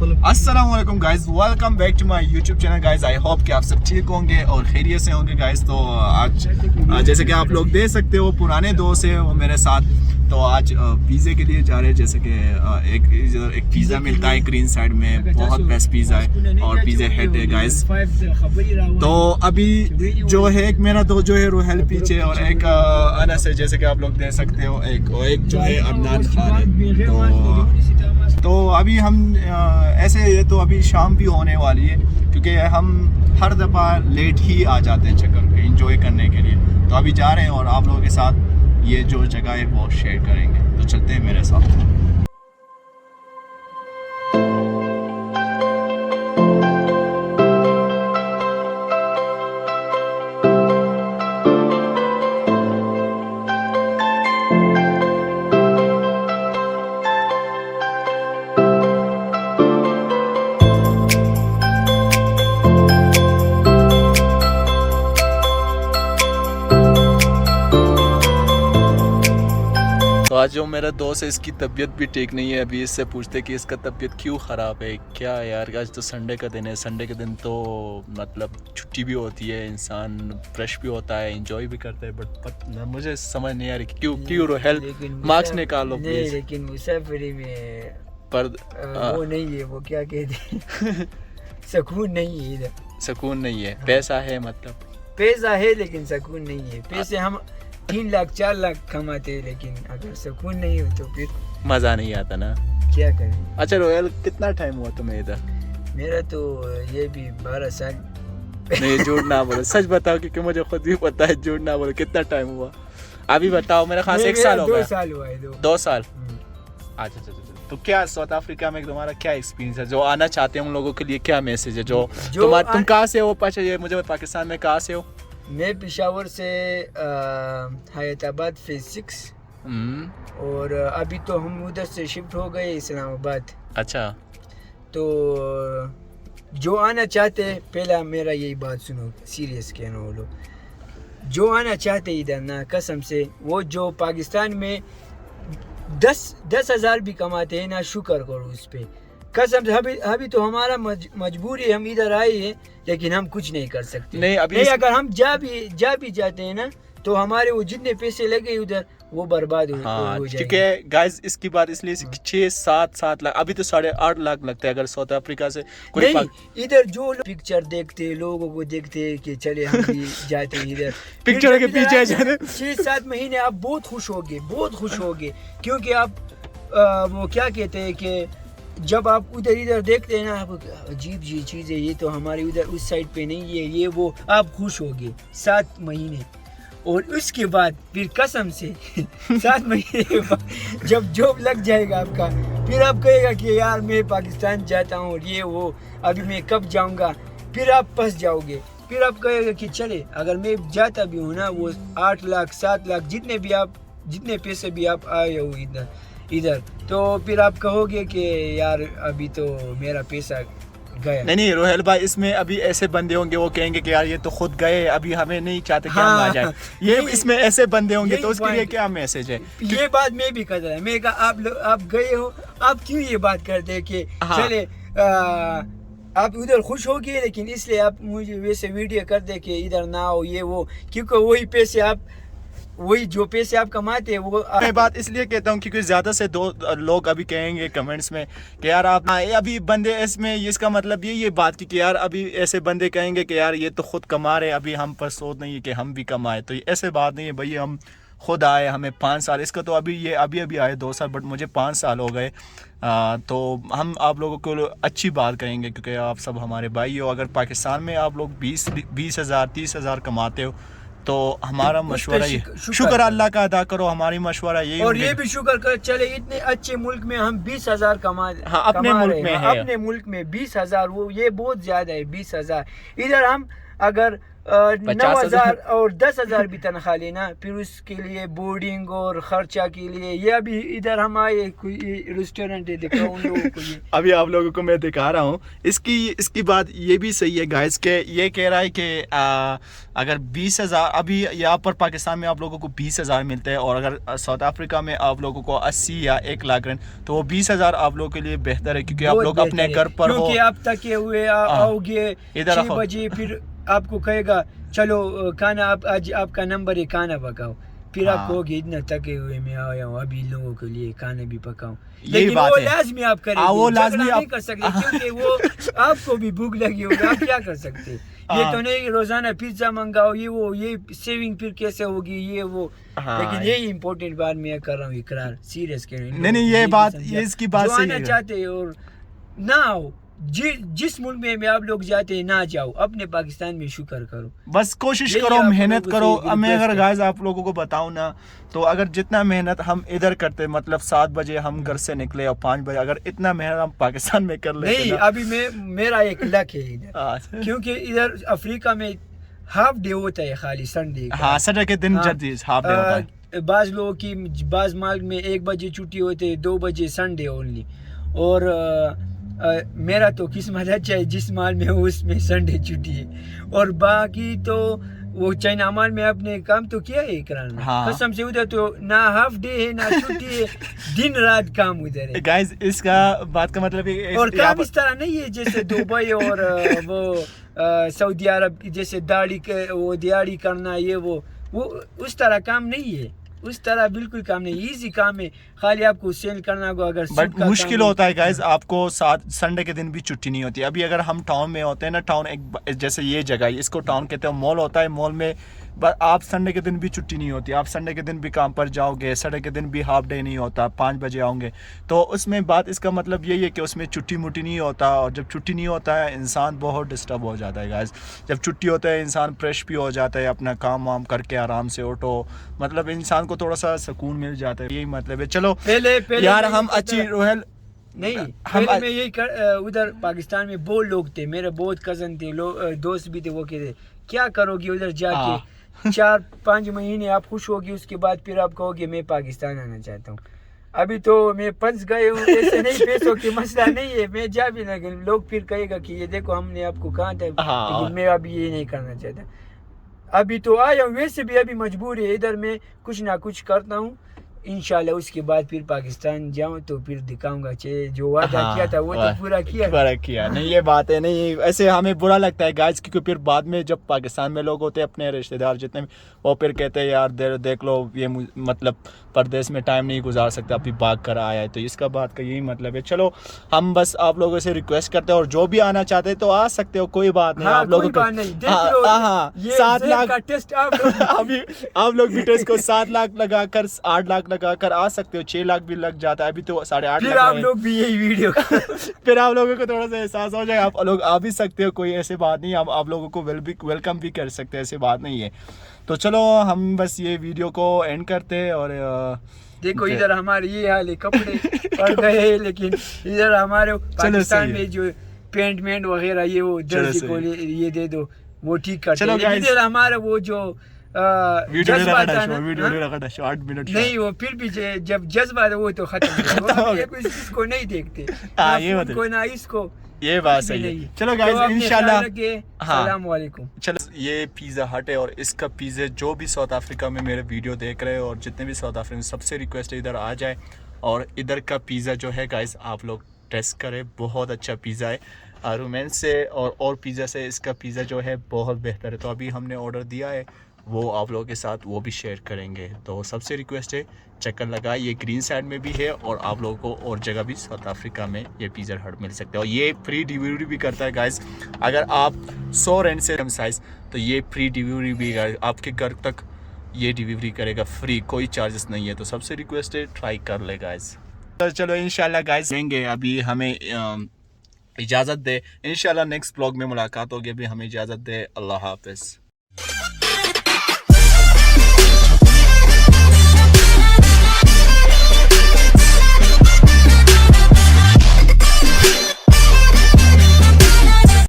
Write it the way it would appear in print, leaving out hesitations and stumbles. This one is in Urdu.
السلام علیکم guys, welcome back to my YouTube channel guys. I hope کہ آپ سب ٹھیک ہوں گے اور خیریت سے ہوں گے گائز. تو آج جیسے کہ آپ لوگ دیکھ سکتے ہو پرانے دوست ہیں وہ میرے ساتھ. تو آج پیزے کے لیے جا رہے ہیں. جیسے کہ ایک پیزا ملتا ہے گرین سائڈ میں, بہت بیسٹ پیزا ہے اور پیزا ہیٹ ہے گائز. تو ابھی جو ہے ایک میرا دوست جو ہے روہیل پیچھے اور ایک انس ہے جیسے کہ آپ لوگ دیکھ سکتے ہو, ایک جو ہے عدنان خان ہے. تو ابھی ہم ایسے تو ابھی شام بھی ہونے والی ہے کیونکہ ہم ہر دفعہ لیٹ ہی آ جاتے ہیں چکر پہ انجوائے کرنے کے لیے. تو ابھی جا رہے ہیں اور آپ لوگوں کے ساتھ یہ جو جگہ ہے وہ شیئر کریں گے. تو چلتے ہیں میرے ساتھ. تو آج جو میرا دوست ہے اس کی طبیعت بھی ٹھیک نہیں ہے. ابھی اس سے پوچھتے کہ اس کا طبیعت کیوں خراب ہے. کیا یار, آج تو سنڈے کا دن ہے. سنڈے کے دن تو مطلب چھٹی بھی ہوتی ہے, انسان فریش بھی ہوتا ہے, انجوائے بھی کرتا ہے. بٹ مجھے سمجھ نہیں آ رہی کیوں روہیل مارکس نکالو پلیز. لیکن مسافری میں پر وہ نہیں ہے, وہ کیا کہتے ہیں, سکون نہیں ہے ادھر. سکون نہیں ہے. پیسہ ہے مطلب پیسہ ہے لیکن سکون نہیں ہے. پیسے ہم 3 لاکھ 4 لاکھ کماتے ہیں لیکن اگر سکون نہیں ہو تو پھر مزہ نہیں آتا نا. کیا کریں. اچھا روہیل, کتنا ٹائم ہوا تمہیں ادھر؟ میرا تو یہ بھی 12 سال. نہیں جھوٹ نہ بولو, سچ بتاؤ کیونکہ مجھے خود بھی پتا ہے. جھوٹ نہ بولو, کتنا ٹائم ہوا ابھی بتاؤ. میرے خاص 1 سال ہو گیا. 2 سال ہوا ہے. 2 سال. اچھا. تو کیا ساؤتھ افریقہ میں تمہارا کیا ایکسپیرینس ہے؟ جو آنا چاہتے ہیں ان لوگوں کے لیے کیا میسج ہے؟ جو تم کہاں سے ہو؟ پاچھا یہ مجھے پاکستان میں کہاں سے ہو؟ میں پشاور سے حیات آباد فیز 6. اور ابھی تو ہم ادھر سے شفٹ ہو گئے اسلام آباد. اچھا. تو جو آنا چاہتے ہیں, پہلا میرا یہی بات سنو, سیریس کہنا وہ لوگ جو آنا چاہتے ادھر نا, قسم سے وہ جو پاکستان میں 10,000 بھی کماتے ہیں نا, شکر کرو اس پہ قسم سے. ابھی تو ہمارا مجبوری, ہم ادھر آئے ہیں لیکن ہم کچھ نہیں کر سکتے. نہیں اگر ہم جا بھی جاتے ہیں نا تو ہمارے وہ جتنے پیسے لگے ادھر وہ برباد ہو جائے. کیونکہ گائز اس کی بات اس لیے 6-7 لاکھ, ابھی تو 8.5 لاکھ لگتا ہے اگر ساؤتھ افریقہ سے کوئی. ادھر جو پکچر دیکھتے لوگوں کو دیکھتے کہ چلے ہم بھی جاتے ہیں ادھر پکچر کے پیچھے 6-7 مہینے آپ بہت خوش ہوگے کیونکہ آپ وہ کیا کہتے ہیں کہ جب آپ ادھر دیکھتے ہیں نا, آپ عجیب چیزیں, یہ تو ہمارے ادھر اس سائڈ پہ نہیں ہے, یہ وہ, آپ خوش ہوگے 7 مہینے. اور اس کے بعد پھر قسم سے 7 مہینے کے بعد جب جاب لگ جائے گا آپ کا, پھر آپ کہے گا کہ یار میں پاکستان جاتا ہوں اور یہ وہ, ابھی میں کب جاؤں گا. پھر آپ پھنس جاؤ گے. پھر آپ کہے گا کہ چلے اگر میں جاتا بھی ہوں نا, وہ 8 لاکھ 7 لاکھ جتنے پیسے بھی آپ آئے ہو ادھر تو پھر آپ کہو گے کہ یار ابھی تو میرا پیسہ گیا. نہیں روہیل بھائی, اس میں ابھی ایسے بندے ہوں گے وہ کہیں گے کہ یار یہ تو خود گئے, ابھی ہمیں نہیں چاہتے کہ ہم آ جائیں. یہ اس میں ایسے بندے ہوں گے تو اس کے لیے کیا میسج ہے؟ یہ بات میں بھی کہتا ہے, میں کہا آپ گئے ہو, آپ کیوں یہ بات کرتے کہ چلے آپ ادھر خوش ہو گئے لیکن اس لیے آپ مجھے ویسے ویڈیو کرتے کہ ادھر نہ ہو یہ وہ, کیونکہ وہی جو پیسے آپ کماتے ہیں وہ. میں بات اس لیے کہتا ہوں کیونکہ زیادہ سے 2 لوگ ابھی کہیں گے کمنٹس میں کہ یار آپ ابھی بندے اس کا مطلب یہ بات کی کہ یار ابھی ایسے بندے کہیں گے کہ یار یہ تو خود کما رہے, ابھی ہم پر سوچ نہیں ہے کہ ہم بھی کمائے. تو ایسے بات نہیں ہے بھائی, ہم خود آئے, ہمیں 5 سال, اس کا تو ابھی آئے 2 سال, بٹ مجھے 5 سال ہو گئے. تو ہم آپ لوگوں کو اچھی بات کہیں گے کیونکہ آپ سب ہمارے بھائی ہو. اگر پاکستان میں آپ لوگ 20,000 30,000 کماتے ہو تو ہمارا مشورہ یہ, شکر اللہ کا ادا کرو. ہماری مشورہ یہی, اور یہ بھی شکر کر چلے اتنے اچھے ملک میں ہم 20,000 کما اپنے ملک میں اپنے ملک میں 20,000, وہ یہ بہت زیادہ ہے 20,000. ادھر ہم اگر 9,000 اور 10,000 بھی تنخواہ لینا, پھر اس کے لیے بورڈنگ اور خرچہ کے لیے. یہ ابھی ادھر ہم آئے, کوئی ریسٹورینٹ ہے, دکھاؤ ان لوگوں کو. یہ ابھی آپ لوگوں کو میں دکھا رہا ہوں. اس کی بات یہ بھی صحیح ہے گائز کہ یہ کہہ رہا ہے کہ اگر 20,000 ابھی یہاں پر پاکستان میں آپ لوگوں کو 20,000 ملتے ہیں, اور اگر ساؤتھ افریقہ میں آپ لوگوں کو 80 یا 1 لاکھ رن, تو وہ 20,000 آپ لوگوں کے لیے بہتر ہے, کیونکہ آپ لوگ اپنے گھر پر ہو. کیونکہ آپ تھکے ہوئے آؤ گے 6 بجے, پھر آپ کو کہے گا چلو کھانا, آج آپ کا نمبر ہے کھانا پکاؤ. پھر آپ کہو گے اتنا تھکے ہوئے میں آیا ہوں, ابھی لوگوں کے لیے کھانا بھی پکاؤں. لیکن وہ لازمی آپ کریں گے, وہ لازمی نہیں کر سکتے, کیونکہ وہ آپ کو بھی بھوک لگی ہوگی. آپ کیا کر سکتے, یہ تو نہیں روزانہ پیزا منگاؤ, یہ سیونگ پھر کیسے ہوگی, یہ وہ. لیکن یہی امپورٹنٹ بات میں کر رہا ہوں, اقرار سیریس کر رہا ہوں. نہیں یہ بات, یہ اس کی بات صحیح ہے. جو آنا چاہتے اور نہ آؤ, جس ملک میں آپ لوگ جاتے ہیں نہ جاؤ, اپنے پاکستان میں شکر کرو, بس کوشش کرو, محنت کرو. میں اگر گائز آپ لوگوں کو بتاؤں نا, تو اگر جتنا محنت ہم ادھر کرتے, مطلب 7 بجے ہم گھر سے نکلے اور 5 بجے, اگر اتنا محنت ہم پاکستان میں کر لیتے نہیں, ابھی میرا ایک لک ہے ادھر, کیونکہ ادھر افریقہ میں ہاف ڈے ہوتا ہے خالی سنڈے. ہاں, سنڈے کے دن جلدی ہاف ڈے ہوتا ہے. بعض لوگوں کی بعض ملک میں 1 بجے چھٹی ہوتی ہے, 2 بجے سنڈے اونلی. اور میرا تو قسمت اچھا ہے, جس مال میں اس میں سنڈے چھٹی ہے, اور باقی تو وہ چائنا مال میں اپنے کام تو کیا ہے اقرار میں, قسم سے ادھر تو نہ ہاف ڈے ہے نہ چھٹی ہے, دن رات کام ادھر ہے. گائز اس کا بات کا مطلب ہے, اور کام اس طرح نہیں ہے جیسے دبئی اور وہ سعودی عرب جیسے دیہڑی کرنا, یہ وہ اس طرح کام نہیں ہے, اس طرح بالکل کام نہیں. ایزی کام ہے, خالی آپ کو سیل کرنا ہوگا. اگر بٹ مشکل ہوتا ہے گائز, آپ کو سنڈے کے دن بھی چھٹی نہیں ہوتی. ابھی اگر ہم ٹاؤن میں ہوتے ہیں نا, ٹاؤن ایک جیسے یہ جگہ ہے, اس کو ٹاؤن کہتے ہیں, مال ہوتا ہے, مال میں آپ سنڈے کے دن بھی چھٹی نہیں ہوتی. آپ سنڈے کے دن بھی کام پر جاؤ گے, سنڈے کے دن بھی ہاف ڈے نہیں ہوتا, 5 بجے آؤں گے. تو اس میں بات, اس کا مطلب یہی ہے کہ اس میں چھٹی موٹی نہیں ہوتا, اور جب چھٹی نہیں ہوتا ہے انسان بہت ڈسٹرب ہو جاتا ہے گائز. جب چھٹی ہوتا ہے انسان فریش بھی ہو جاتا ہے, اپنا کام وام کر کے آرام سے اٹھو, مطلب انسان کو تھوڑا سا سکون مل جاتا ہے. یہی مطلب ہے. چلو یار ہم اچھی روہل نہیں, پہلے میں یہی ادھر پاکستان میں بہت لوگ تھے, میرے بہت کزن تھے, دوست بھی تھے, وہ کہتے کیا کرو گے ادھر جا کے, 4-5 مہینے آپ خوش ہوگی, اس کے بعد پھر آپ کہو گے میں پاکستان آنا چاہتا ہوں. ابھی تو میں پنس گئے ہوں, ایسے نہیں, پیسوں کی مسئلہ نہیں ہے, میں جا بھی نہ کروں. لوگ پھر کہے گا کہ یہ دیکھو ہم نے آپ کو کہا تھا, لیکن میں ابھی یہ نہیں کرنا چاہتا. ابھی تو آیا ہوں, ویسے بھی ابھی مجبور ہے, ادھر میں کچھ نہ کچھ کرتا ہوں. انشاءاللہ اس کے بعد پھر پاکستان جاؤں تو پھر دکھاؤں گا جو وعدہ کیا تھا وہ تو پورا کیا. نہیں یہ بات ہے, نہیں ایسے ہمیں برا لگتا ہے گائز, کیونکہ پھر بعد میں جب پاکستان میں لوگ ہوتے ہیں اپنے رشتہ دار جتنے بھی, وہ پھر کہتے ہیں یار دیکھ لو یہ مطلب پردیس میں ٹائم نہیں گزار سکتا, ابھی بھاگ کر آیا ہے. تو اس کا بات کا یہی مطلب ہے. چلو ہم بس آپ لوگوں سے ریکویسٹ کرتے ہیں, اور جو بھی آنا چاہتے ہیں تو آ سکتے ہو, کوئی بات نہیں. آپ لوگوں کو 7 لاکھ ابھی آپ لوگ بھی ٹیسٹ کو 7 لاکھ لگا کر 8 لاکھ لگا کر آ سکتے ہو, 6 لاکھ بھی لگ جاتا ہے, ابھی تو 8.5 لاکھ. آپ لوگ بھی یہی ویڈیو پھر آپ لوگوں کو تھوڑا سا احساس ہو جائے, آپ لوگ آ بھی سکتے ہو, کوئی ایسی بات نہیں. آپ لوگوں کو ویلکم بھی کر سکتے ہیں, ایسی بات نہیں ہے. تو چلو ہم بس یہ ویڈیو کو اینڈ کرتے ہیں. اور دیکھو ادھر ہمارے یہ حال ہے, کپڑے پڑ گئے, لیکن ادھر ہمارے پاکستان میں جو پینٹ مینٹ وغیرہ یہ وہ درزی کو یہ دے دو, وہ ٹھیک کرتے ہیں. ادھر ہمارا وہ جو نہیں, وہ پھر بھی جب جذبہ ہے وہ تو ختم ہو گیا, اس کو نہیں دیکھتے, کوئی نہ اس کو. یہ بات صحیح ہے. چلو گائز انشاءاللہ, السلام علیکم. چلو یہ پیزا ہٹ ہے, اور اس کا پیزا جو بھی ساؤتھ افریقہ میں میرے ویڈیو دیکھ رہے ہیں, اور جتنے بھی ساؤتھ افریقہ, سب سے ریکویسٹ ہے ادھر آ جائے, اور ادھر کا پیزا جو ہے گائز آپ لوگ ٹیسٹ کریں, بہت اچھا پیزا ہے. رومین سے اور پیزا سے اس کا پیزا جو ہے بہت بہتر ہے. تو ابھی ہم نے آرڈر دیا ہے, وہ آپ لوگوں کے ساتھ وہ بھی شیئر کریں گے. تو سب سے ریکویسٹ ہے چکر لگا, یہ گرین سائڈ میں بھی ہے, اور آپ لوگوں کو اور جگہ بھی ساؤتھ افریقہ میں یہ پیزا ہٹ مل سکتا ہے. اور یہ فری ڈیلیوری بھی کرتا ہے گائز, اگر آپ 100 رینڈ سے کم سائز, تو یہ فری ڈیلیوری بھی آپ کے گھر تک یہ ڈیلیوری کرے گا فری, کوئی چارجز نہیں ہے. تو سب سے ریکویسٹ ہے ٹرائی کر لے گائز. چلو انشاءاللہ گائز دیں گے, ابھی ہمیں اجازت دے, انشاءاللہ نیکسٹ بلاگ میں ملاقات ہوگی. ابھی ہمیں اجازت دے, اللہ حافظ.